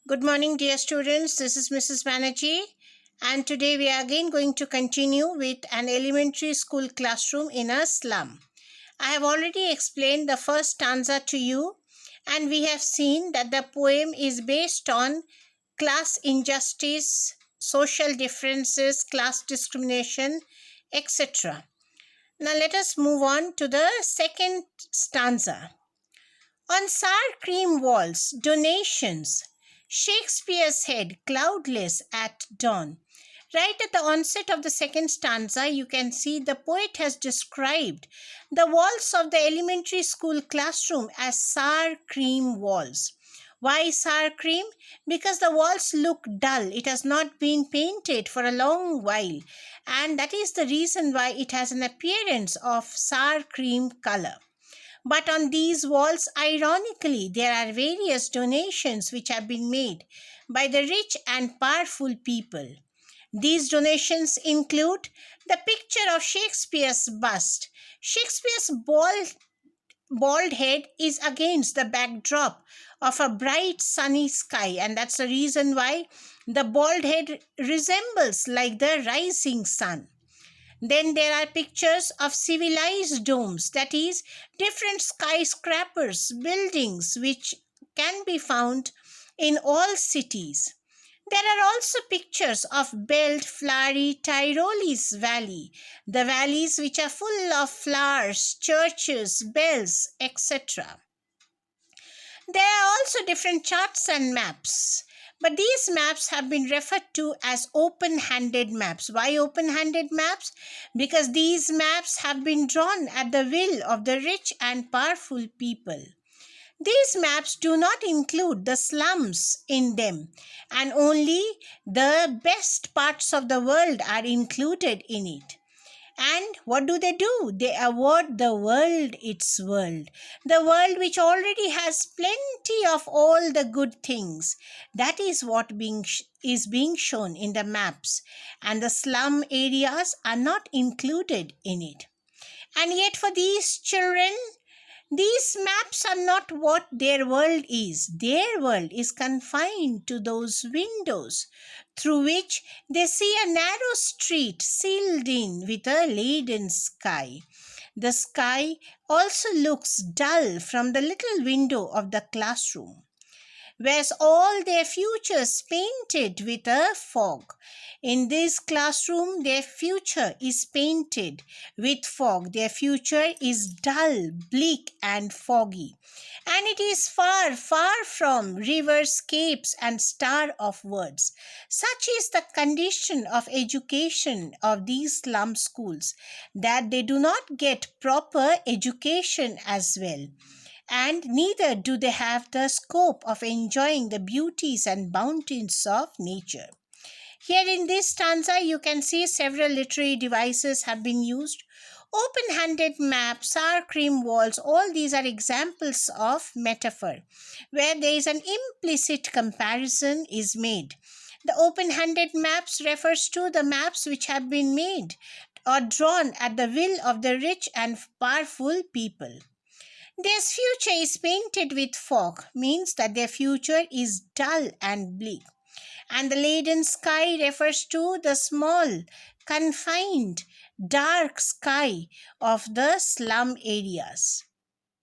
Good morning, dear students. This is Mrs. Banerjee, and today we are again going to continue with an elementary school classroom in a slum. I have already explained the first stanza to you, and we have seen that the poem is based on class injustice, social differences, class discrimination, etc. Now let us move on to the second stanza. On sour cream walls, donations, Shakespeare's head cloudless at dawn. Right at the onset of the second stanza, you can see the poet has described the walls of the elementary school classroom as sour cream walls. Why sour cream? Because the walls look dull. It has not been painted for a long while, and that is the reason why it has an appearance of sour cream color. But on these walls, ironically, there are various donations which have been made by the rich and powerful people. These donations include the picture of Shakespeare's bust. Shakespeare's bald head is against the backdrop of a bright sunny sky, and that's the reason why the bald head resembles like the rising sun. Then there are pictures of civilized domes, that is, different skyscrapers, buildings which can be found in all cities. There are also pictures of belled, flowery Tyrole's valley, the valleys which are full of flowers, churches, bells, etc. There are also different charts and maps. But these maps have been referred to as open-handed maps. Why open-handed maps? Because these maps have been drawn at the will of the rich and powerful people. These maps do not include the slums in them, and only the best parts of the world are included in it. And what do? They award the world its world. The world which already has plenty of all the good things. That is what is being shown in the maps. And the slum areas are not included in it. And yet for these children, these maps are not what their world is. Their world is confined to those windows through which they see a narrow street sealed in with a leaden sky. The sky also looks dull from the little window of the classroom. Whereas all their futures painted with a fog. In this classroom, their future is painted with fog. Their future is dull, bleak, and foggy. And it is far, far from rivers, capes, and star of words. Such is the condition of education of these slum schools, that they do not get proper education as well, and neither do they have the scope of enjoying the beauties and bounties of nature. Here in this stanza, you can see several literary devices have been used. Open-handed maps, sour cream walls, all these are examples of metaphor, where there is an implicit comparison is made. The open-handed maps refers to the maps which have been made or drawn at the will of the rich and powerful people. Their future is painted with fog, means that their future is dull and bleak. And the leaden sky refers to the small, confined, dark sky of the slum areas.